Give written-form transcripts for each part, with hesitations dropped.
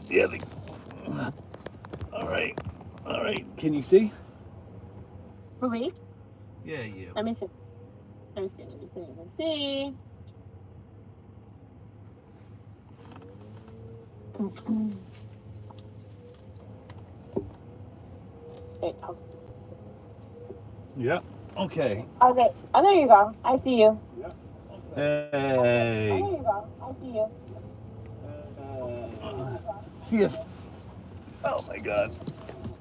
Yeah. All right. Can you see? For me? Yeah. Let me see. Let me see. Wait, Yeah. Okay. okay. Oh, there you go. I see you. Hey. Oh, there you go. I see you. See if. Oh my God.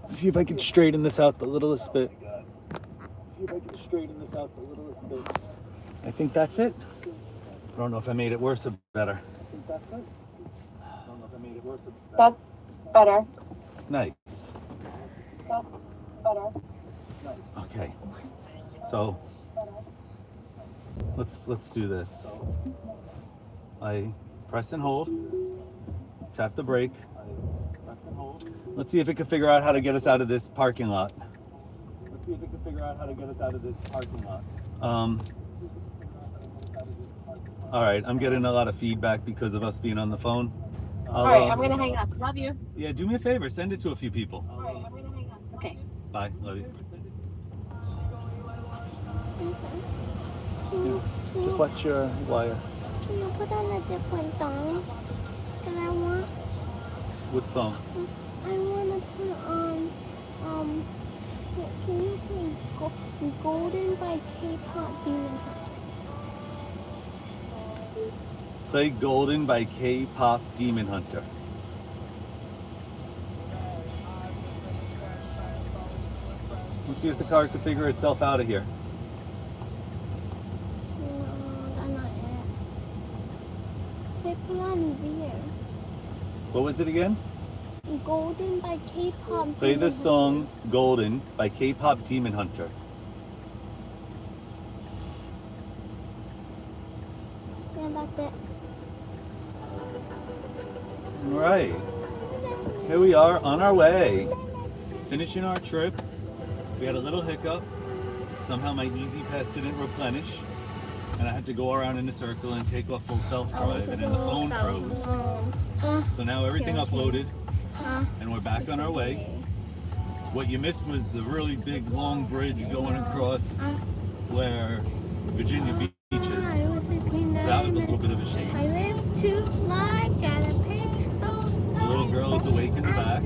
See if I can straighten this out the littlest bit. I think that's it. I don't know if I made it worse or better. That's better. Nice. That's better. Okay. So let's do this. I press and hold. Tap the brake. Let's see if it can figure out how to get us out of this parking lot. All right, I'm getting a lot of feedback because of us being on the phone. All right, I'm gonna hang up. Love you. Yeah, do me a favor, send it to a few people. All right, I'm gonna hang up. Okay. Bye, love you. Just watch your wire. Can you put on a different song that I want? What song? I want to put on, can you play Golden by K-Pop Demon Hunter? Play Golden by K-Pop Demon Hunter. Let's see if the car can figure itself out of here. No, that's not it. Put on Veer. What was it again? Golden by K-Pop. Play the song Golden by K-Pop Demon Hunter. Yeah, that's it. All right. Here we are on our way. Finishing our trip. We had a little hiccup. Somehow my Easy Pass didn't replenish. And I had to go around in a circle and take off full self-drive, and then the phone froze. So now everything uploaded, and we're back on our way. What you missed was the really big long bridge going across where Virginia Beach is. So that was a little bit of a shame. I live to lie, gotta pay those. The little girl is awake in the back.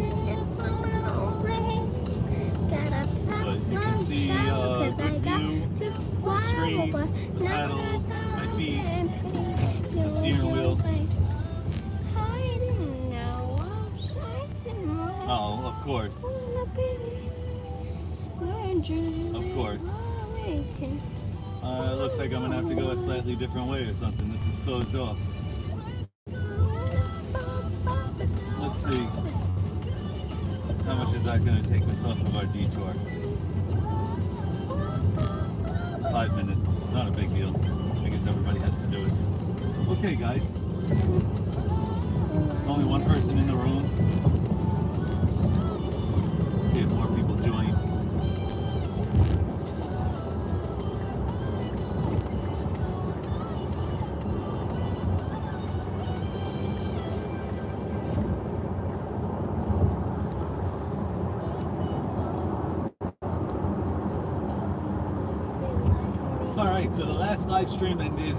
But you can see a good view, the stream, the pedals, my feet, the steering wheel. Oh, of course. Of course. It looks like I'm gonna have to go a slightly different way or something. This is closed off. Let's see. How much is that gonna take us off of our detour? 5 minutes. Not a big deal. I guess everybody has to do it. Okay, guys. Only one person in the room. See if more people join. Alright, so the last live stream ended,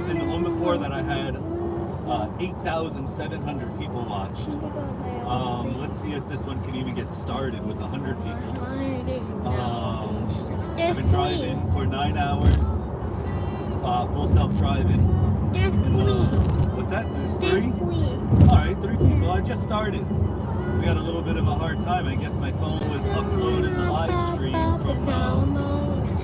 and the one before that I had 8,700 people watched. Let's see if this one can even get started with 100 people. I've been driving for 9 hours, full self-driving. What's that? There's 3? Alright, 3 people. I just started. We had a little bit of a hard time. I guess my phone was uploading the live stream from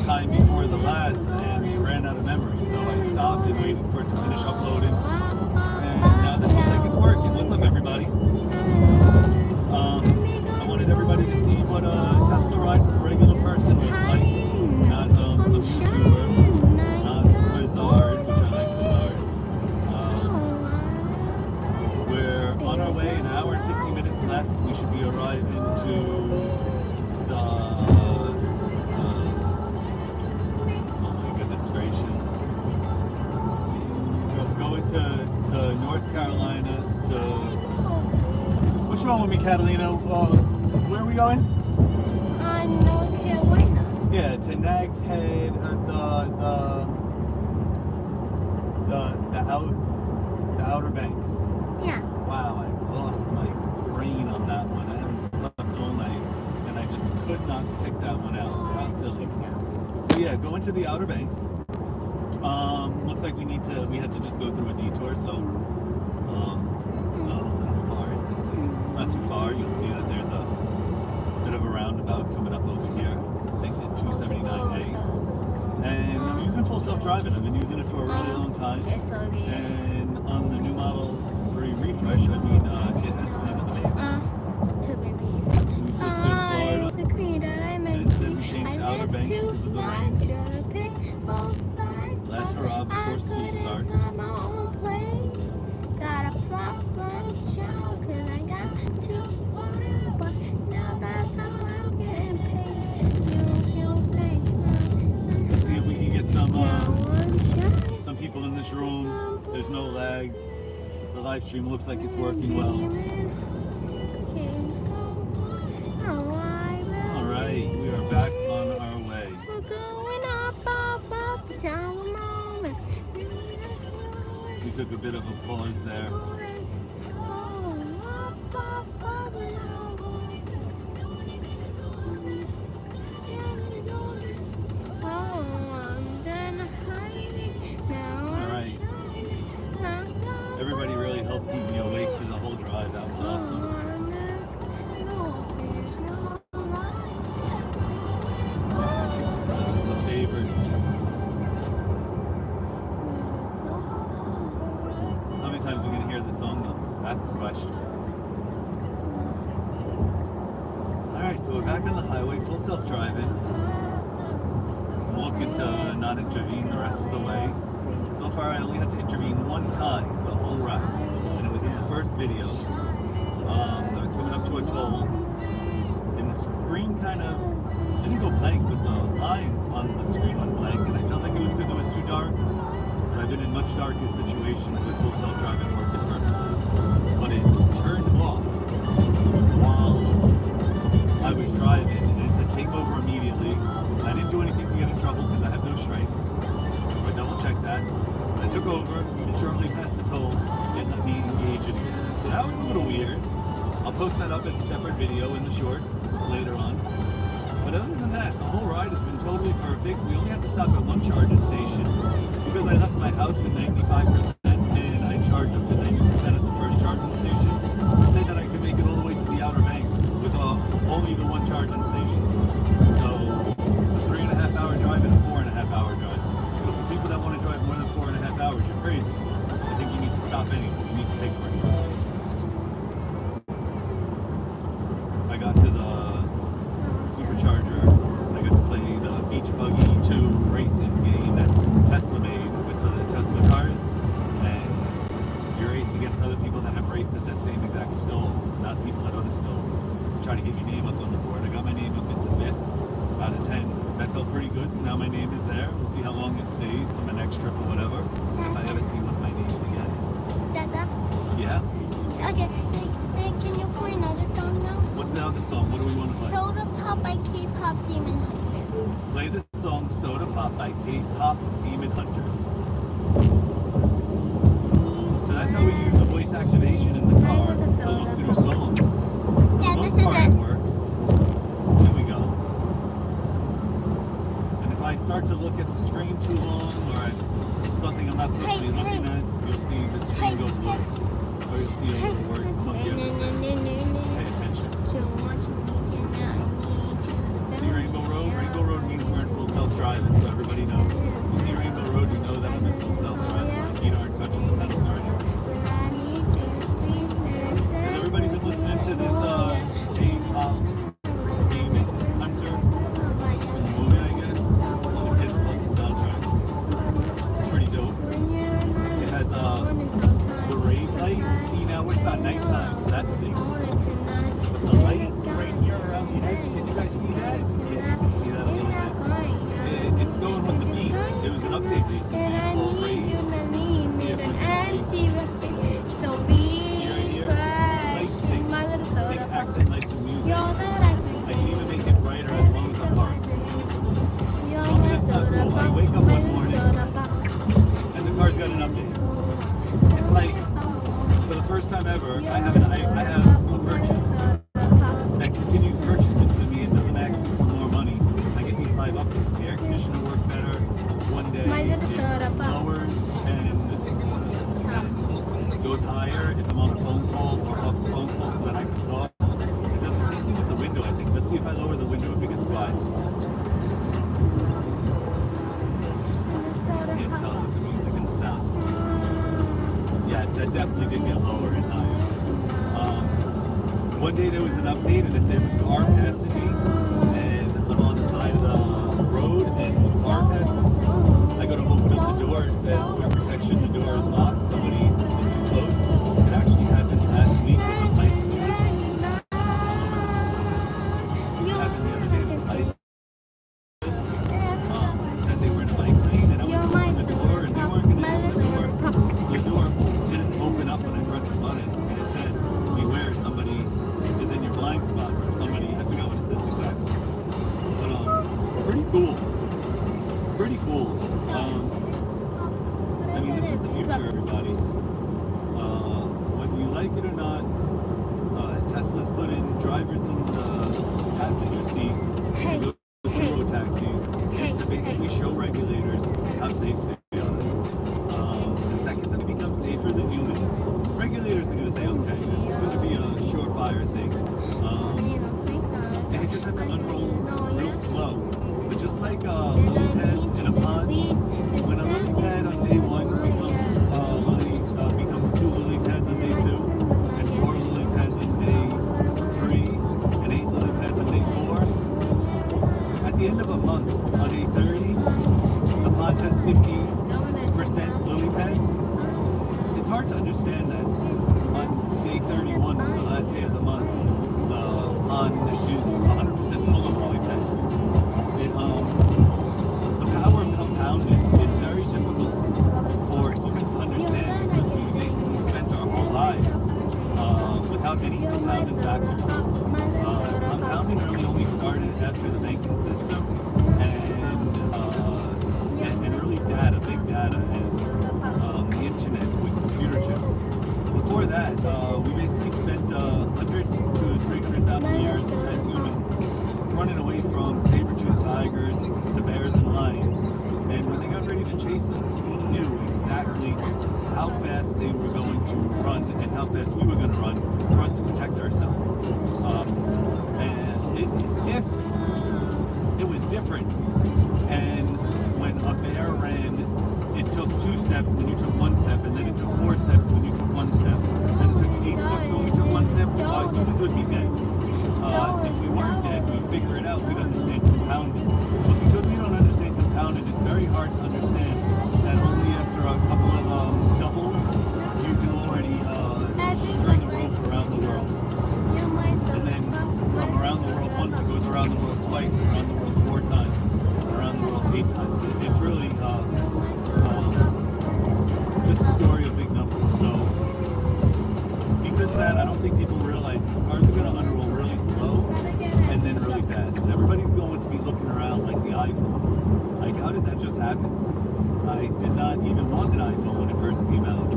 time before the last, and it ran out of memory. So I stopped and waited for it to finish uploading. And now this looks like it's working. What's up, everybody? I wanted everybody to see what a Tesla ride for a regular person looks like. Not some YouTuber, not Wizard, which I like Wizard. We're on our way, an hour and 50 minutes left. We should be arriving to the, oh my goodness gracious. We're going to North Carolina to, what going with me, Catalina? Where are we going? North Carolina. Yeah, to Nag's Head, the Outer Banks. Yeah. Wow, I lost my brain on that one. I haven't slept all night, and I just could not pick that one out. How silly. So yeah, going to the Outer Banks. Looks like we had to just go through a detour, so how far is this? It's not too far. You'll see that there's a bit of a roundabout coming up over here. Exit 279A. And I'm using full self-driving. I've been using it for a really long time. And on the new Model 3 refresh, I mean, it has been amazing. To believe. We supposed to go to Florida. The queen that I And meant it's to been be. changed to I Outer live Banks to because of the rain. watch pick both sides. Last hurrah before school starts. Find my own place. Got a problem child, 'cause I got to work, but now that's how I'm getting paid. You think Let's see if we can get some people in this room. There's no lag. The live stream looks like it's working well. Alright, we are back on our way. We're going up, down a moment. We took a bit of a pause there. Alright. Everybody really helped keep me awake for the whole drive. That was awesome. That was a favorite. How many times are we going to hear this song though? That's the question. Alright, so we're back on the highway, full self-driving. I'm looking to not intervene the rest of the way. So far I only had to intervene one time the whole ride. And it was in the first video. I was coming up to a toll. And the screen kind of didn't go blank, but the lines on the screen went blank. And I felt like it was because it was too dark. I've been in much darker situations with full self-driving working perfectly. But it turned off while I was driving, and it said take over immediately. I didn't do anything to get in trouble because I have no strikes. So I double checked that. I took over and shortly passed the toll, didn't let me engage in it. So that was a little weird. I'll post that up as a separate video in the shorts later on. But other than that, the whole ride has been totally perfect. We only have to stop at one charging station because I left my house with 95% and I charged up to 90% at the first charging station. I said that I could make it all the way to the Outer Banks with only the one charging station. So a 3.5 hour drive and a 4.5 hour drive. So for people that want to drive more than 4.5 hours, you're crazy. I think you need to stop anyway. You need to take a break. I got to the supercharger. I got to play the Beach Buggy 2 racing game that Tesla made with the Tesla cars. And you race against other people that have raced at that same exact stall, not people at other stalls. Try to get your name up on the board. I got my name up into 5th out of 10. That felt pretty good, so now my name is there. We'll see how long it stays for my next trip or whatever. If I ever see one of my names again. Dada. Yeah? Okay, hey, can you play another song now? What's the other song? What do we want to play? Soda Pop by K-Pop Demon Hunters. Play the song Soda Pop by K-Pop Demon Hunters. So that's how we use the voice activation in the car to look through songs. Yeah, Most this is part it. works. Here we go. And if I start to look at the screen too long or something I'm not supposed to be looking at, you'll see the screen go blue. Or you'll see a little word come up the other side. Pay attention. See Rainbow Road? Rainbow Road means we're in full self-driving, so everybody knows. You see Rainbow Road, you know that I'm in full self-driving. My feet aren't touching the pedals or anything. Has everybody been listening to this K-pop Demon Hunter from the movie, I guess? All the kids love the soundtrack. It's pretty dope. It has the rave light. See, now it's not nighttime, so that stinks. But the light right here around the edge, can you guys see that? Yeah, you can see that a little bit. It's going with the beat. It was an update recently. It's called Rave. See if we can see. So be my little soul. time ever, I have a purchase that continues purchasing for me and doesn't ask me for more money. I get these live updates. The air conditioner works better. One day it lowers and goes higher if I'm on a phone call or off phone call so that I can talk. It does the same thing with the window, I think. Let's see if I lower the window if it gets quiet. Can't tell if the music and the sound. Yes, that definitely did get lower and higher. One day there was an update, and if there's a car passing me, and I'm on the side of the road, and the car passes, I go to open up the door, it says, for protection, the door is locked, somebody is too close. It actually happened last week with a high school. It happened the other day with high school. That they were in a bike lane, and I went to open the door, and they weren't going to open the door. The door didn't open up when I pressed the button, and it said, beware, somebody is in your blind spot, or somebody, I forgot what it says exactly. But, pretty cool. Pretty cool. I mean, this is the future, everybody. Whether you like it or not, Tesla's put in drivers in the passenger seat to go through road taxis and to basically show regulators how safe they are. The second that it becomes safer than humans, regulators are going to say, okay, this is going to be a surefire thing. And you just have to unroll real slow. But just like lily pads in a pond, when a lily pad on day one becomes 2 lily pads on day 2, and 4 lily pads on day 3, and 8 lily pads on day 4, at the end of a month, on day 30, the pond has 50% lily pads. It's hard to understand that on day 31, the last day of the month, the pond is 100% full of lily pads. The power of compounding is very difficult for humans to understand because we basically spent our whole lives without any compounding factors. Compounding really only started after the banking system and early data, big data, and the internet with computer chips. Before that, we basically spent 100 to 300,000 years as humans running away from saber-toothed tigers to bears and lions. And when they got ready to chase us, we knew exactly how fast they were going to run and how fast we were going to run for us to protect ourselves. And if it was different, and when a bear ran, it took 2 steps when you took 1 step, and then it took 4 steps when you took 1 step, and it took 8 steps when we took 1 step, humans would be dead. If we weren't dead, we'd figure it out, we'd understand compounding. But because we don't understand compounding, it's very hard to understand that only after a couple of doubles, you can already turn the rope around the world. And then from around the world once, it goes around the world twice, around the world 4 times, around the world 8 times. It's really just a story of big numbers. So because of that, I don't think people realize these cars are going to unroll really slow and then really fast. And everybody's going to be looking around like the iPhone. Like, how did that just happen? I did not even want an iPhone when it first came out.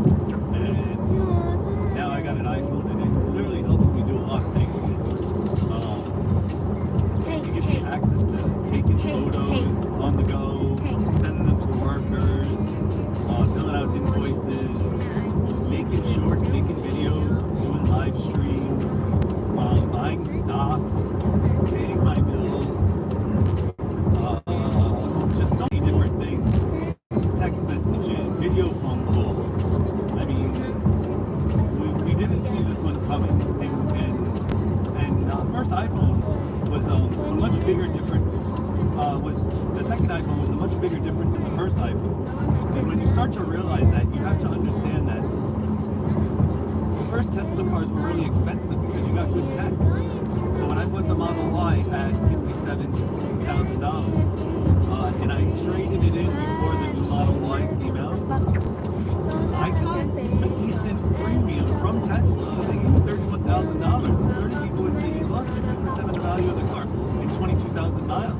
And now I got an iPhone, and it literally helps me do a lot of things. It gives me access to taking photos on the go, sending them to workers, filling out invoices, making shorts, making videos, doing live streams, buying stocks, paying my bills, just so many different things. Text messaging, video phone calls. I mean, we didn't see this one coming. And first iPhone was a much bigger difference. The second iPhone was a much bigger difference than the first iPhone. So when you start to realize that, you have to understand that the first Tesla cars were really expensive because you got good tech. So when I bought the Model Y at $57,000 to $60,000, and I traded it in before the new Model Y came out, I could get a decent premium from Tesla. They gave me $31,000, and 30 people would say you lost 50% of the value of the car in 22,000 miles.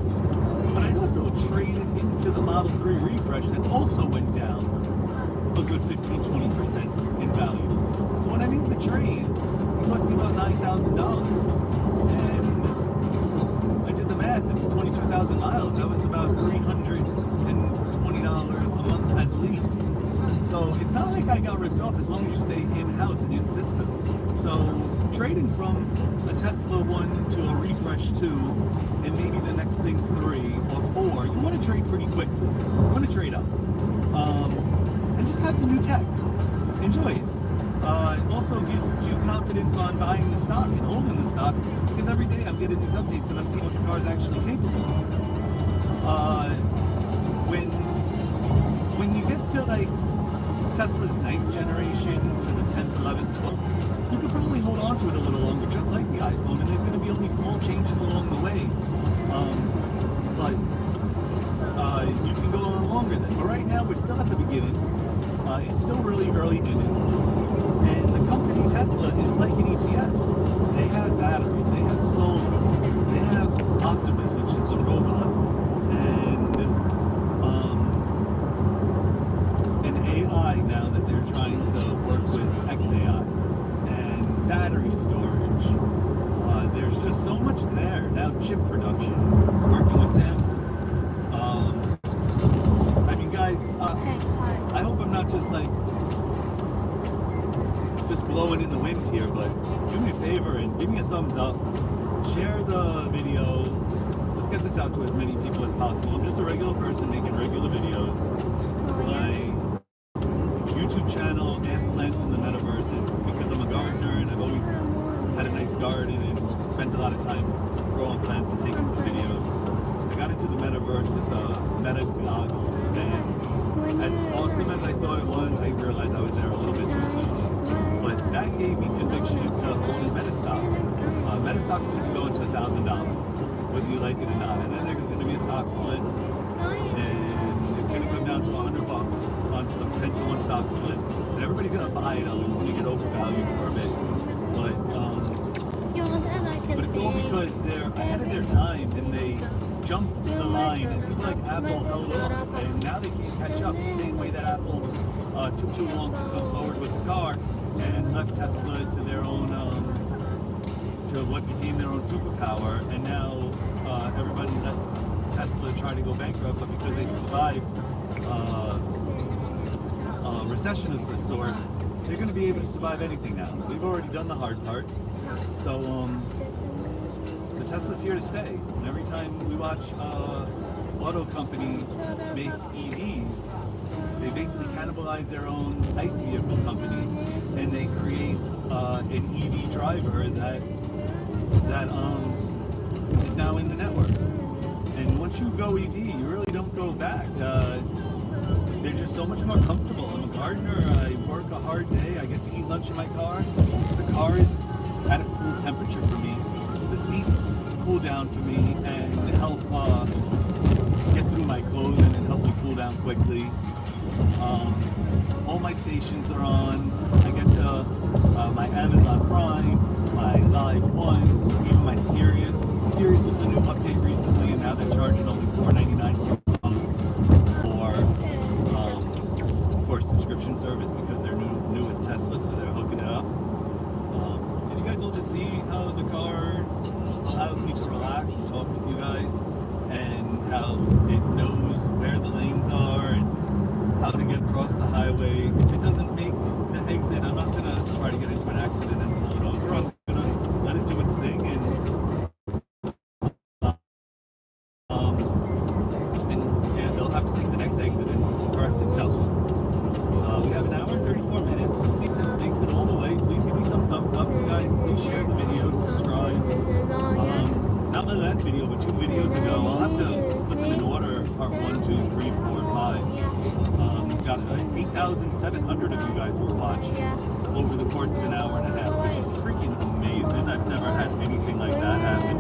But I also traded into the Model 3 refresh that also went down a good 15-20% in value. So when I made the $22,000. And I did the math, and for 22,000 miles, that was about $320 a month as lease. So it's not like I got ripped off as long as you stay in-house and in-system. So trading from a Tesla 1 to a refresh 2, and maybe the next thing 3 or 4, you want to trade pretty quick. You want to trade up. And just have the new tech. Enjoy it. It also gives you confidence on buying the stock and holding the stock, because every day I'm getting these updates and I'm seeing what the car is actually capable of. When you get to like Tesla's 9th generation to the 10th, 11th, 12th, you can probably hold on to it a little longer, just like the iPhone, and there's going to be only small changes along the way. But you can go on longer than. But right now, we're still at the beginning. It's still really early innings. And the company Tesla is like an ETF. They have batteries, they have solar, they have Optimus, which is the robot, and an AI now that they're trying to work with XAI, and battery storage. There's just so much there. Now chip production, working with Samsung. I mean, guys, I hope I'm not just like blowing in the wind here, but do me a favor and give me a thumbs up, share the video. Let's get this out to as many people as possible. I'm just a regular person making regular videos. My YouTube channel, Ants, Plants in the Metaverse, is because I'm a gardener and I've always had a nice garden and spent a lot of time growing plants and taking some videos. I got into the Metaverse with Meta goggles, and as awesome as I thought it was, I realized I was there a little bit too soon. But that gave me conviction to holding Metastock. Metastock's going to be going to $1,000, whether you like it or not. And then there's going to be a stock split, and it's going to come down to $100 onto the potential one stock split. And everybody's going to buy it up. It's going to get overvalued for a bit. But it's all because they're ahead of their time, and they jumped the line, and people like Apple held off, and now they can't catch up the same way that Apple took too long to come forward with the car and left Tesla to their own, to what became their own superpower, and now everybody let Tesla try to go bankrupt, but because they survived recession of this sort, they're going to be able to survive anything now. We've already done the hard part, so Tesla's here to stay. And every time we watch auto companies make EVs, they basically cannibalize their own ICE vehicle company, and they create an EV driver that is now in the network. And once you go EV, you really don't go back. They're just so much more comfortable. I'm a gardener. I work a hard day. I get to eat lunch in my car. The car is at a cool temperature for me. The seats cool down for me and help get through my clothing and help me cool down quickly. All my stations are on. I get to my Amazon Prime, my Live One, even my Sirius. Sirius is a new update recently, and now they're charging only $4.99 for a subscription service because they're new with Tesla, so they're hooking it up. And you guys will just see how the car allows me to relax and talk with you guys, and how it knows where the lanes are and how to get across the highway. If it doesn't make the exit, I'm not going to try to get into an accident and pull it over. I'm going to let it do its thing, and they'll have to take the next exit and correct itself. We have an hour and 34 minutes. Let's see if this makes it all the way. Please give me some thumbs up, guys. Please share the video, subscribe. Not my last video, but 2 videos ago. I'll have to put them in order. Part 1, 2, 3, 4, 5. We've got 8,700 of you guys who watched over the course of an hour and a half, which is freaking amazing. I've never had anything like that happen.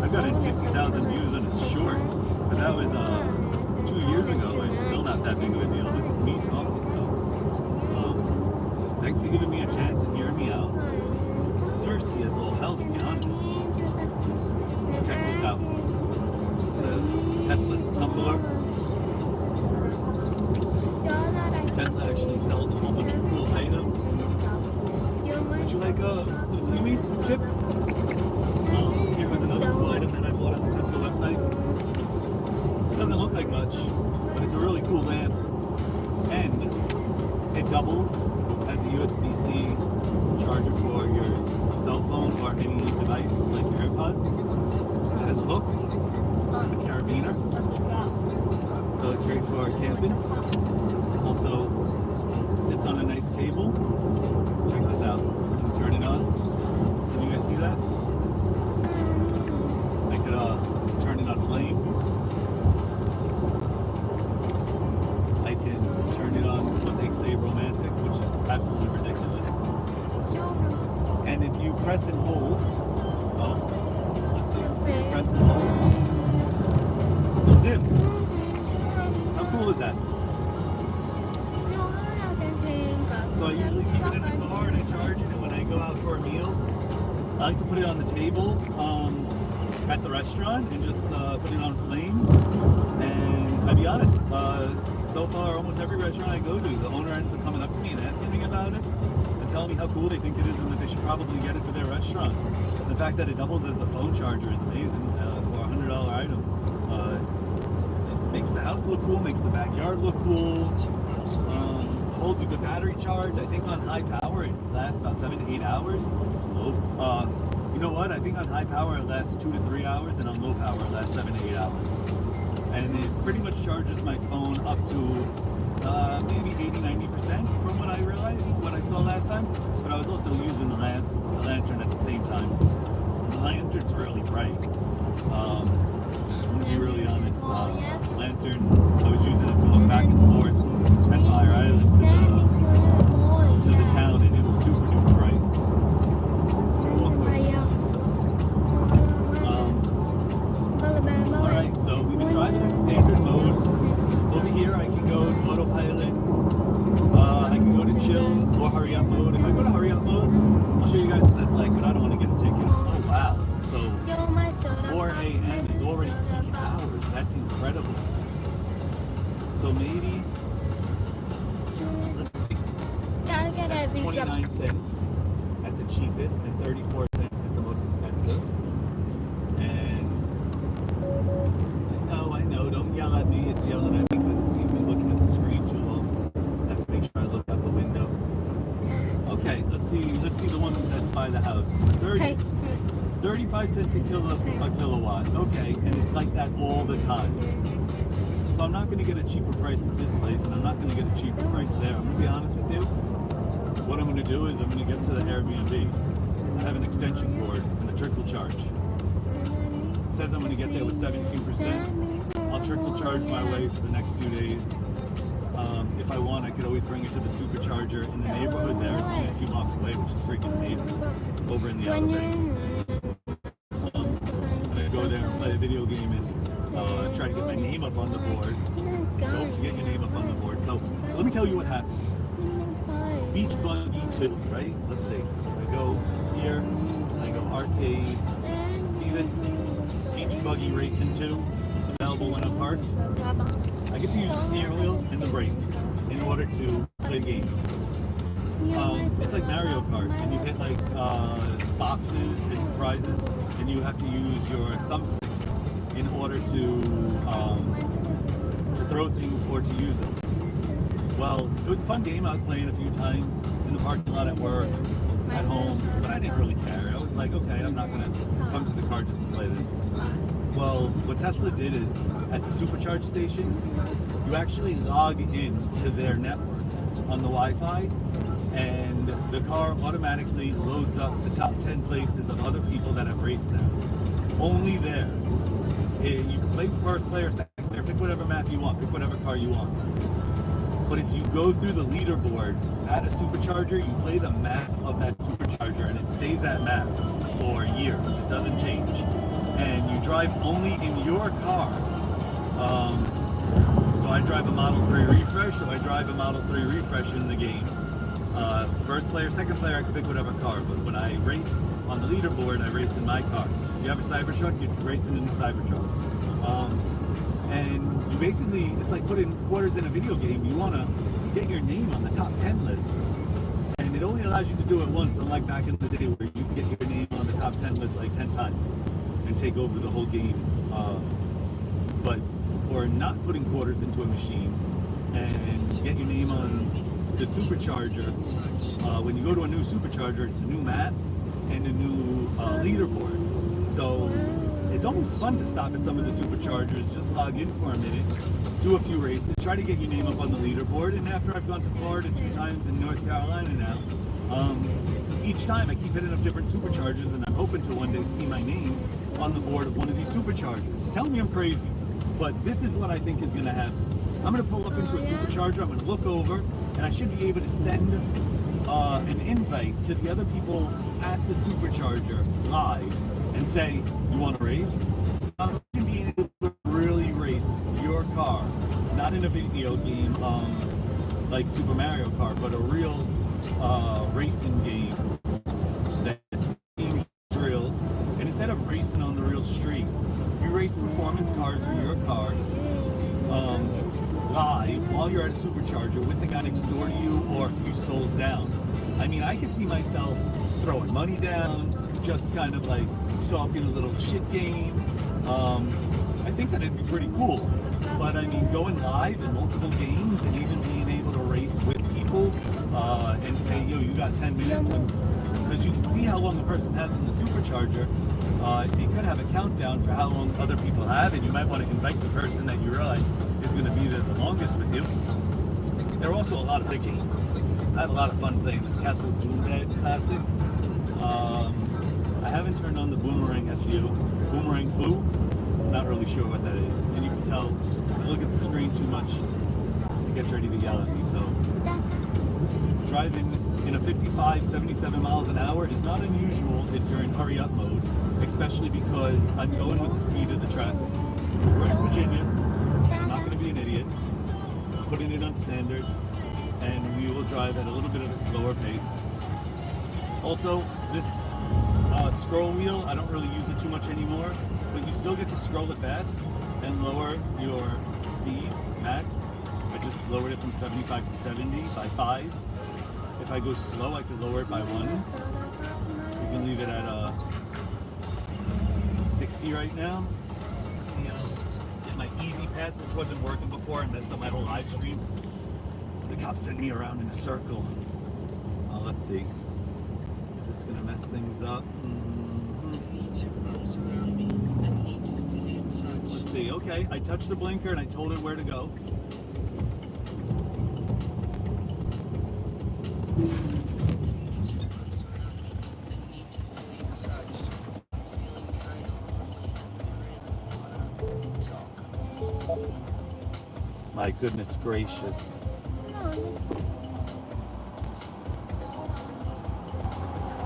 I've gotten 50,000 views on a short, but that was 2 years ago. It's still not that big of a deal. This is me talking. Thanks for giving me a chance and hearing me out. Thirsty as all hell, to be honest. Check this out. It's a Tesla tumbler. Tesla actually sells a whole bunch of cool items. some seaweed chips. Here was another cool item that I bought on the Tesco website. Doesn't look like much, but it's a really cool lamp, and it doubles as a USB-C charger for your cell phone or any device like your AirPods. It has a hook, a carabiner, so it's great for camping. Also sits on a nice table. Check this out. Turn it on. Can you guys see that? I could turn it on flame. I can turn it on what they say romantic, which is absolutely ridiculous. And if you press and hold, let's see. If you press and hold, it'll dim. How cool is that? So I usually keep it in the car and I charge it, and when I go out for a meal, I like to put it on the table at the restaurant and just put it on flame. And I'll be honest, so far almost every restaurant I go to, the owner ends up coming up to me and asking me about it and telling me how cool they think it is and that they should probably get it for their restaurant. The fact that it doubles as a phone charger is amazing for a $100 item. It makes the house look cool, makes the backyard look cool. Holds a good battery charge. I think on high power it lasts about 7 to 8 hours. You know what? I think on high power it lasts 2 to 3 hours, and on low power it lasts 7 to 8 hours. And it pretty much charges my phone up to maybe 80-90% from what I realized, what I saw last time. But I was also using the lantern at the same time. The lantern's really bright. To be really honest, lantern, I was using it to look back and forth at Fire Island to the town, and it was super duper bright. Alright, so we've been driving in standard mode. Over here I can go to autopilot, I can go to chill or hurry up mode. If I go to hurry up mode, I'll show you guys what that's like, but I don't want to get a ticket. Oh wow, so 4 a.m. is already peak hours. That's incredible. So maybe, let's see, that's 29 cents at the cheapest and 34 cents at the most expensive. And I know, don't yell at me. It's yelling at me because it sees me looking at the screen too long. I have to make sure I look out the window. Okay, let's see the one that's by the house. 35 cents a kilowatt. Okay, and it's like that all the time. So I'm not going to get a cheaper price at this place, and I'm not going to get a cheaper price there. I'm going to be honest with you. What I'm going to do is I'm going to get to the Airbnb. I have an extension cord and a trickle charge. It says I'm going to get there with 17%. I'll trickle charge my way for the next few days. If I want, I could always bring it to the supercharger in the neighborhood there. It's only a few blocks away, which is freaking amazing. Over in the Outer Banks. I'm going to go there and play a video game and try to get my name up on the board. Don't forget your name up on the board. So let me tell you what happened. Beach Buggy 2, right? Let's see. I go here, I go arcade. See this? Beach Buggy Racing 2, available when I'm parked. I get to use the steering wheel and the brake in order to play the game. It's like Mario Kart, and you hit like boxes and prizes, and you have to use your thumbsticks in order to throw things or to use them. Well, it was a fun game. I was playing a few times in the parking lot at work, at home, but I didn't really care. I was like, okay, I'm not going to come to the car just to play this. Well, what Tesla did is, at the supercharge stations, you actually log in to their network on the Wi-Fi, and the car automatically loads up the top 10 places of other people that have raced there. Only there. You can play first player, second player, pick whatever map you want, pick whatever car you want. But if you go through the leaderboard at a supercharger, you play the map of that supercharger, and it stays that map for years. It doesn't change. And you drive only in your car. So I drive a Model 3 Refresh, so I drive a Model 3 Refresh in the game. First player, second player, I can pick whatever car, but when I race on the leaderboard, I race in my car. If you have a Cybertruck, you're racing in the Cybertruck. And you basically, it's like putting quarters in a video game. You want to get your name on the top 10 list. And it only allows you to do it once, unlike back in the day where you get your name on the top 10 list like 10 times and take over the whole game. But for not putting quarters into a machine and get your name on the supercharger, when you go to a new supercharger, it's a new map and a new leaderboard. So it's almost fun to stop at some of the superchargers, just log in for a minute, do a few races, try to get your name up on the leaderboard. And after I've gone to Florida 2 times and North Carolina now, each time I keep hitting up different superchargers, and I'm hoping to one day see my name on the board of one of these superchargers. Tell me I'm crazy, but this is what I think is going to happen. I'm going to pull up into a supercharger, I'm going to look over, and I should be able to send an invite to the other people at the supercharger live and say, you want to race? You can be able to really race your car, not in a video game like Super Mario Kart, but a real racing game that's being drilled. And instead of racing on the real street, you race performance cars in your car live while you're at a supercharger with the guy next door to you or a few stalls down. I mean, I could see myself throwing money down, just kind of like talking a little shit game. I think that it'd be pretty cool. But I mean, going live in multiple games and even being able to race with people and say, yo, you got 10 minutes. Because you can see how long the person has in the supercharger. You could have a countdown for how long other people have, and you might want to invite the person that you realize is going to be there the longest with you. There are also a lot of other games. I had a lot of fun playing this Castle Doom Classic. I haven't turned on the Boomerang FU. Boomerang Foo? I'm not really sure what that is. And you can tell, I look at the screen too much. It gets ready to yell at me. So driving in a 55, 77 miles an hour is not unusual if you're in hurry up mode, especially because I'm going with the speed of the traffic. We're in Virginia. I'm not going to be an idiot. I'm putting it on standard, and we will drive at a little bit of a slower pace. Also, this scroll wheel, I don't really use it too much anymore, but you still get to scroll it fast and lower your speed max. I just lowered it from 75 to 70 by 5. If I go slow, I can lower it by 1s. You can leave it at 60 right now. Get my easy pass, which wasn't working before, and messed up my whole live stream. The cops sent me around in a circle. Let's see. Is this gonna mess things up? Let's see. Okay, I touched the blinker and I told it where to go. My goodness gracious.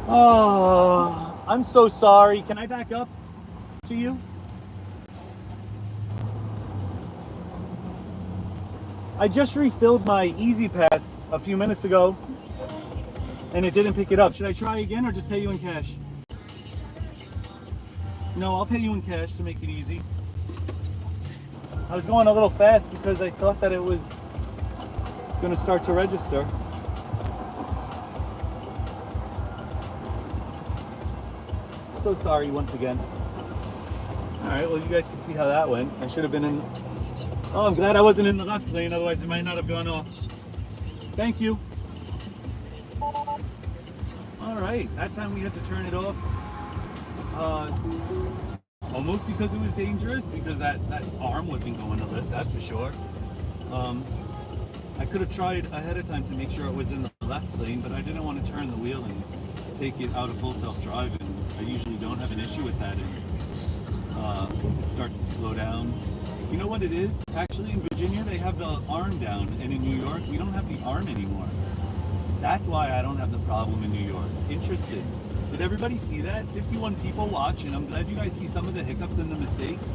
Oh, I'm so sorry. Can I back up to you? I just refilled my Easy Pass a few minutes ago and it didn't pick it up. Should I try again or just pay you in cash? No, I'll pay you in cash to make it easy. I was going a little fast because I thought that it was going to start to register. So sorry once again. Alright, well you guys can see how that went. I should have been in... Oh, I'm glad I wasn't in the left lane, otherwise it might not have gone off. Thank you. Alright, that time we had to turn it off. Almost because it was dangerous, because that arm wasn't going to lift, that's for sure. I could have tried ahead of time to make sure it was in the left lane, but I didn't want to turn the wheel and take it out of full self-drive, and I usually don't have an issue with that, and it starts to slow down. You know what it is? Actually, in Virginia, they have the arm down, and in New York, we don't have the arm anymore. That's why I don't have the problem in New York. Interesting. Did everybody see that? 51 people watch, and I'm glad you guys see some of the hiccups and the mistakes.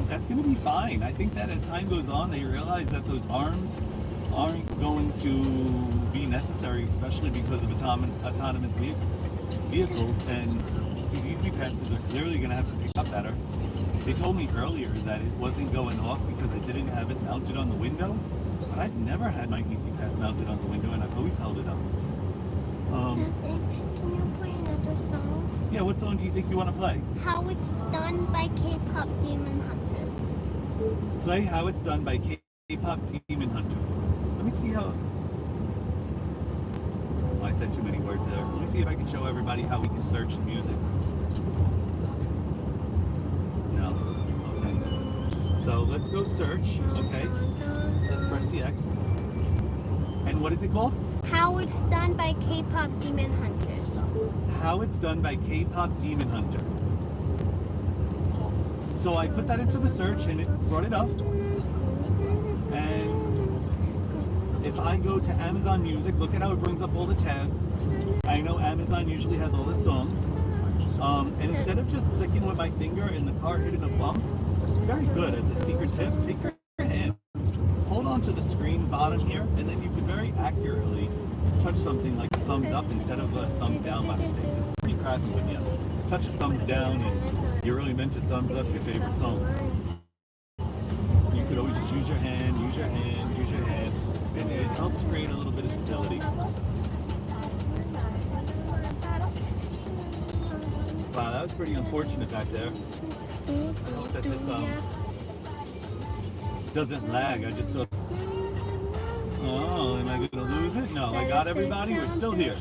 That's going to be fine. I think that as time goes on, they realize that those arms aren't going to be necessary, especially because of autonomous vehicles, and these Easy Passes are clearly going to have to pick up better. They told me earlier that it wasn't going off because I didn't have it mounted on the window, but I've never had my Easy Pass mounted on the window, and I've always held it up. what song do you think you want to play? How It's Done by K-Pop Demon Hunters. Play How It's Done by K-Pop Demon Hunter. Let me see how... Oh, I said too many words there. Let me see if I can show everybody how we can search music. No? Okay. So let's go search. Okay. Let's press the X. And what is it called? How It's Done by K-Pop Demon Hunters. How It's Done by K-Pop Demon Hunter. So I put that into the search and it brought it up. And if I go to Amazon Music, look at how it brings up all the tabs. I know Amazon usually has all the songs. And instead of just clicking with my finger and the car hitting a bump, it's very good. As a secret tip, take your hand, hold on to the screen bottom here, and then you can very accurately touch something like a thumbs up instead of a thumbs down by mistake. It's pretty crappy when you touch a thumbs down and you really meant to thumbs up your favorite song. You could always just use your hand, use your hand, use your hand, and it helps create a little bit of stability. Wow, that was pretty unfortunate back there. I hope that this doesn't lag. I just saw... Oh, am I going to lose it? No, I got everybody. We're still here.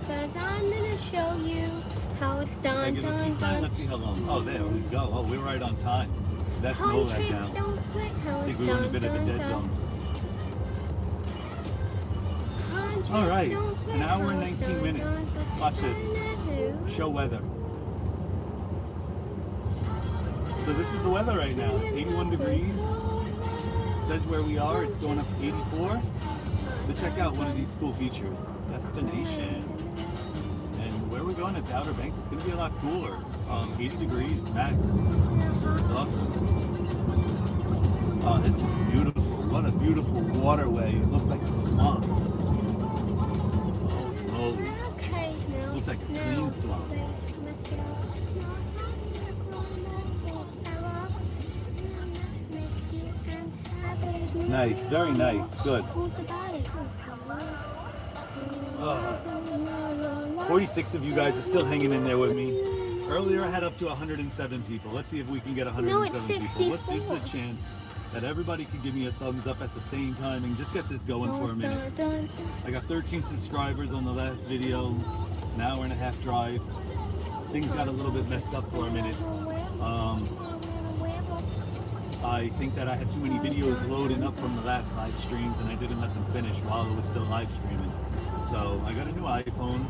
But I'm going to show you how it's done. I give a peace sign. Let's see how long. Oh, there we go. Oh, we're right on time. That's no lag now. I think we were in a bit of a dead zone. All right, an hour and 19 minutes. Watch this. Show weather. So this is the weather right now. It's 81 degrees. Says where we are. It's going up to 84. Let's check out one of these cool features. Destination. And where we're going at the Outer Banks, it's going to be a lot cooler. 80 degrees max. It's awesome. Oh, this is beautiful. What a beautiful waterway. It looks like a swamp. Oh, looks like a clean swamp. Nice, very nice, good. 46 of you guys are still hanging in there with me. Earlier I had up to 107 people. Let's see if we can get 107 people. This is a chance that everybody could give me a thumbs up at the same time and just get this going for a minute. I got 13 subscribers on the last video, an hour and a half drive. Things got a little bit messed up for a minute. I think that I had too many videos loading up from the last live streams and I didn't let them finish while it was still live streaming. So I got a new iPhone.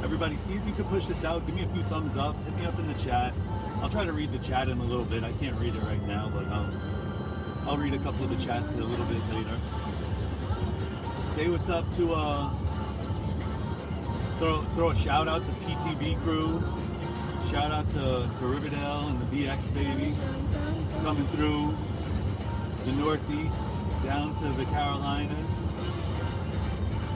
Everybody, see if you could push this out. Give me a few thumbs up. Hit me up in the chat. I'll try to read the chat in a little bit. I can't read it right now, but I'll read a couple of the chats a little bit later. Say what's up to throw a shout out to PTB crew. Shout out to Riverdale and the BX baby coming through the Northeast down to the Carolinas.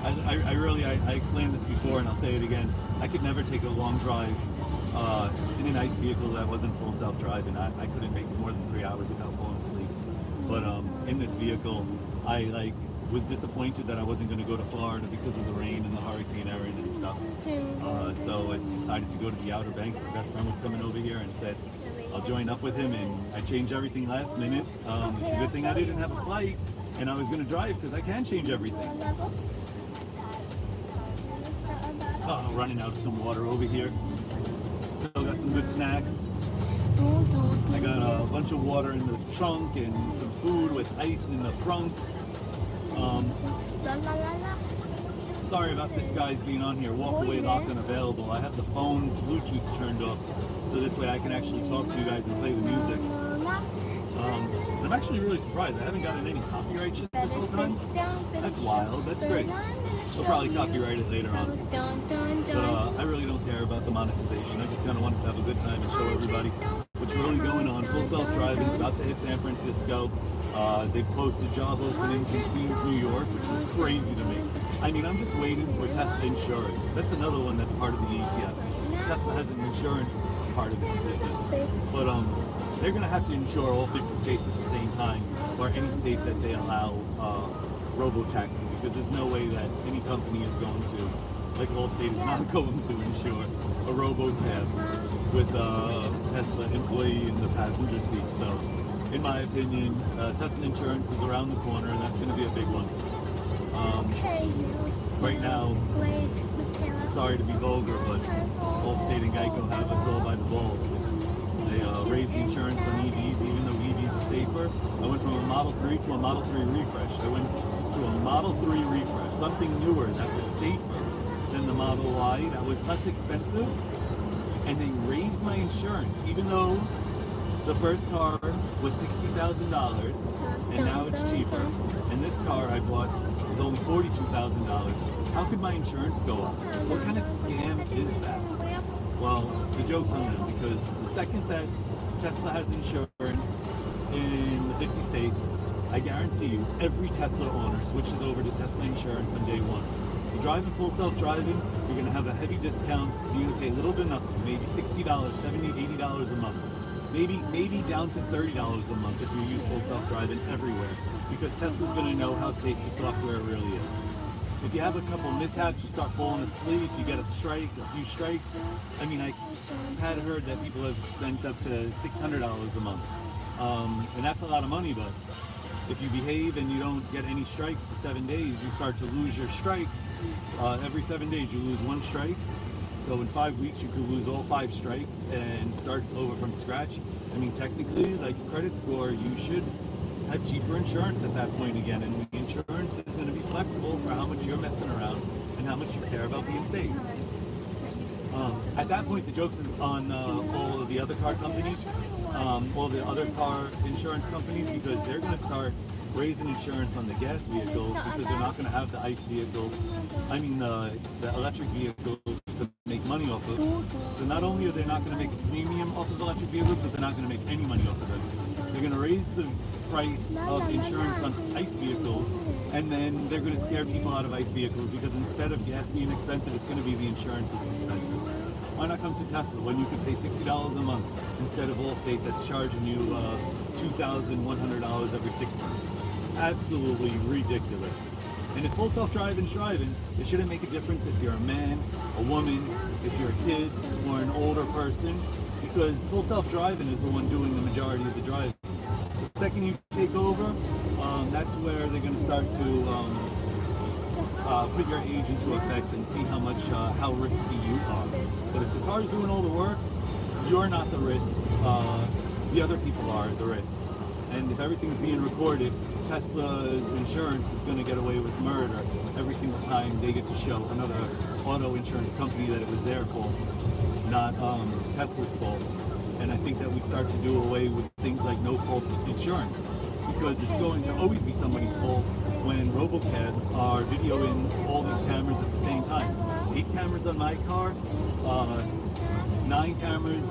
I explained this before and I'll say it again. I could never take a long drive in a nice vehicle that wasn't full self-driving. I couldn't make it more than 3 hours without falling asleep. But in this vehicle, I was disappointed that I wasn't going to go to Florida because of the rain and the hurricane area and stuff. So I decided to go to the Outer Banks. My best friend was coming over here and said I'll join up with him, and I changed everything last minute. It's a good thing I didn't have a flight and I was going to drive because I can change everything. Oh, running out of some water over here. Still got some good snacks. I got a bunch of water in the trunk and some food with ice in the front. Sorry about this guy's being on here. Walk away locked unavailable. I have the phone's Bluetooth turned off, so this way I can actually talk to you guys and play the music. I'm actually really surprised. I haven't gotten any copyright shit this whole time. That's wild. That's great. We'll probably copyright it later on. But I really don't care about the monetization. I just kind of wanted to have a good time and show everybody what's really going on. Full self-driving is about to hit San Francisco. They've posted job openings in Queens, New York, which is crazy to me. I mean, I'm just waiting for Tesla insurance. That's another one that's part of the ETF. Tesla has an insurance part of its business. But they're going to have to insure all 50 states at the same time, or any state that they allow robo-taxi, because there's no way that any company is going to like Allstate is not going to insure a robo-cab with a Tesla employee in the passenger seat. So, in my opinion, Tesla insurance is around the corner, and that's going to be a big one. Right now, sorry to be vulgar, but Allstate and Geico have us all by the balls. They raise the insurance on EVs, even though EVs are safer. I went from a Model 3 to a Model 3 refresh. I went to a Model 3 refresh, something newer that was safer than the Model Y, that was less expensive, and they raised my insurance, even though the first car was $60,000, and now it's cheaper, and this car I bought is only $42,000. How could my insurance go up? What kind of scam is that? Well, the joke's on them, because the second that Tesla has insurance in the 50 states, I guarantee you, every Tesla owner switches over to Tesla insurance on day one. If you're driving full self-driving, you're going to have a heavy discount. You're going to pay little to nothing, maybe $60, $70, $80 a month. Maybe down to $30 a month if you use full self-driving everywhere, because Tesla's going to know how safe the software really is. If you have a couple mishaps, you start falling asleep, you get a strike, a few strikes. I mean, I had heard that people have spent up to $600 a month. And that's a lot of money, but if you behave and you don't get any strikes for 7 days, you start to lose your strikes. Every 7 days, you lose one strike. So in 5 weeks, you could lose all 5 strikes and start over from scratch. I mean, technically, like your credit score, you should have cheaper insurance at that point again. And the insurance is going to be flexible for how much you're messing around and how much you care about being safe. At that point, the joke's on all of the other car companies, all the other car insurance companies, because they're going to start raising insurance on the gas vehicles because they're not going to have the ICE vehicles, the electric vehicles to make money off of. So not only are they not going to make a premium off of electric vehicles, but they're not going to make any money off of them. They're going to raise the price of insurance on ICE vehicles, and then they're going to scare people out of ICE vehicles, because instead of gas being expensive, it's going to be the insurance that's expensive. Why not come to Tesla when you can pay $60 a month instead of Allstate that's charging you $2,100 every 6 months? Absolutely ridiculous. And if full self-driving is driving, it shouldn't make a difference if you're a man, a woman, if you're a kid, or an older person, because full self-driving is the one doing the majority of the driving. The second you take over, that's where they're going to start to put your age into effect and see how risky you are. But if the car is doing all the work, you're not the risk. The other people are the risk. And if everything's being recorded, Tesla's insurance is going to get away with murder every single time they get to show another auto insurance company that it was their fault, not Tesla's fault. And I think that we start to do away with things like no-fault insurance, because it's going to always be somebody's fault when robocabs are videoing all these cameras at the same time. 8 cameras on my car, 9 cameras,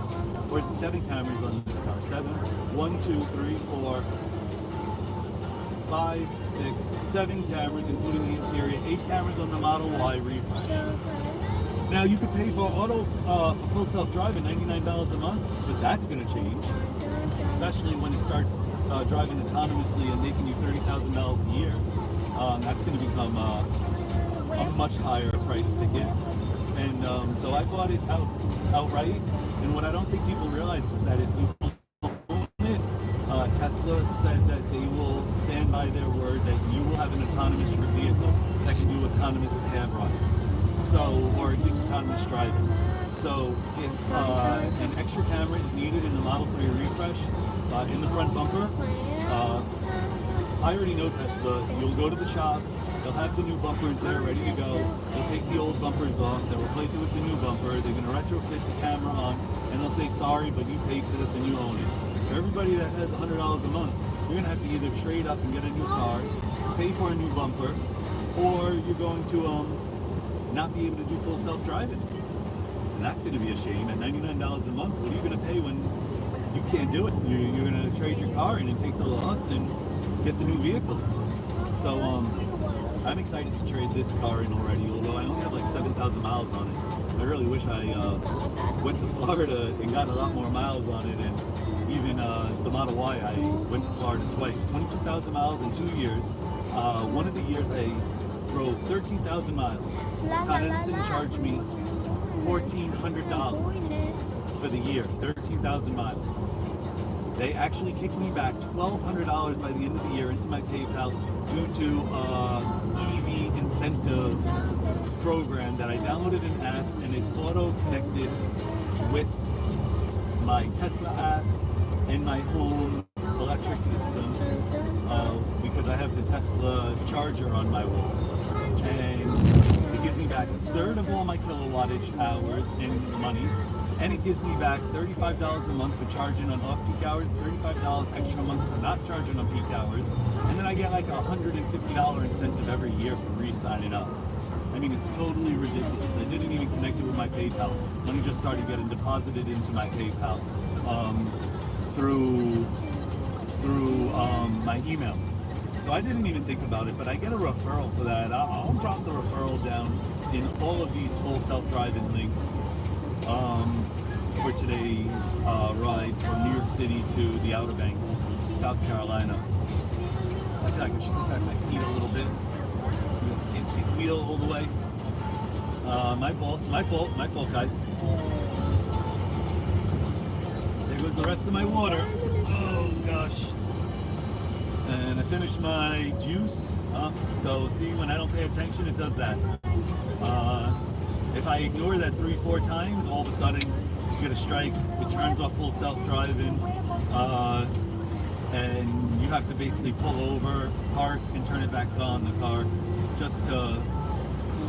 or is it 7 cameras on this car? 7? 1, 2, 3, 4, 5, 6, 7 cameras, including the interior. 8 cameras on the Model Y refresh. Now you could pay for full self-driving $99 a month, but that's going to change, especially when it starts driving autonomously and making you $30,000 a year. That's going to become a much higher price ticket. And so I bought it outright. And what I don't think people realize is that if you own it, Tesla said that they will stand by their word that you will have an autonomous vehicle that can do autonomous cab rides. So, or at least autonomous driving. So if an extra camera is needed in the Model 3 refresh, in the front bumper, I already know Tesla. You'll go to the shop, they'll have the new bumpers there ready to go. They'll take the old bumpers off, they'll replace it with the new bumper, they're going to retrofit the camera on, and they'll say, sorry, but you paid for this and you own it. For everybody that has $100 a month, you're going to have to either trade up and get a new car, pay for a new bumper, or you're going to not be able to do full self-driving. And that's going to be a shame. At $99 a month, what are you going to pay when you can't do it? You're going to trade your car in and take the loss and get the new vehicle. So I'm excited to trade this car in already, although I only have like 7,000 miles on it. I really wish I went to Florida and got a lot more miles on it. And even the Model Y, I went to Florida twice. 22,000 miles in 2 years. One of the years I drove 13,000 miles. Con Edison charged me $1,400 for the year, 13,000 miles. They actually kicked me back $1,200 by the end of the year into my PayPal due to EV incentive program that I downloaded an app, and it auto-connected with my Tesla app and my home electric system because I have the Tesla charger on my wall. And it gives me back a third of all my kilowattage hours in money. And it gives me back $35 a month for charging on off-peak hours, $35 extra a month for not charging on peak hours, and then I get like a $150 incentive every year for re-signing up. I mean, it's totally ridiculous. I didn't even connect it with my PayPal. Money just started getting deposited into my PayPal through my emails. So I didn't even think about it, but I get a referral for that. I'll drop the referral down in all of these full self-driving links. For today's ride from New York City to the Outer Banks, South Carolina. I feel like I should put back my seat a little bit. You guys can't see the wheel all the way. My fault, guys. There goes the rest of my water. Oh gosh. And I finished my juice. So see, when I don't pay attention, it does that. If I ignore that 3-4 times, all of a sudden you get a strike. It turns off full self-driving, and you have to basically pull over, park, and turn it back on the car just to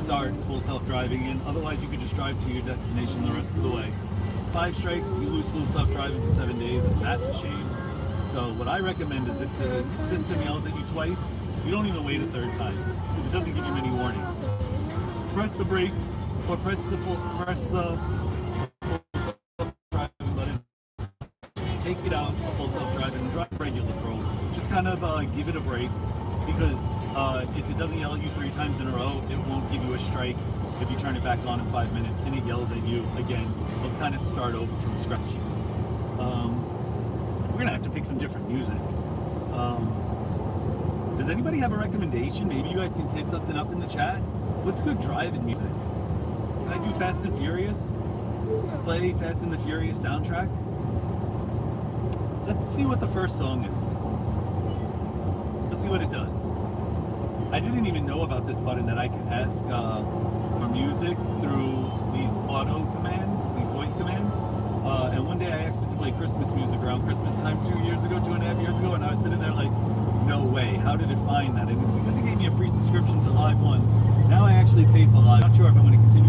start full self-driving. And otherwise, you could just drive to your destination the rest of the way. 5 strikes, you lose full self-driving for 7 days, and that's a shame. So what I recommend is if the system yells at you twice, you don't even wait a 3rd time, because it doesn't give you many warnings. Press the brake. Or press the full self-driving button, take it out, full self-driving, and drive regular for just kind of give it a break, because if it doesn't yell at you 3 times in a row, it won't give you a strike if you turn it back on in 5 minutes and it yells at you again. It'll kind of start over from scratch. We're gonna have to pick some different music. Does anybody have a recommendation? Maybe you guys can hit something up in the chat. What's good driving music? Can I do Fast and Furious? Play Fast and the Furious soundtrack? Let's see what the first song is. Let's see what it does. I didn't even know about this button that I can ask for music through these auto commands, these voice commands. And one day I asked it to play Christmas music around Christmas time 2.5 years ago, and I was sitting there like, no way, how did it find that? And it's because it gave me a free subscription to Live One. Now I actually pay for Live. I'm not sure if I'm going to continue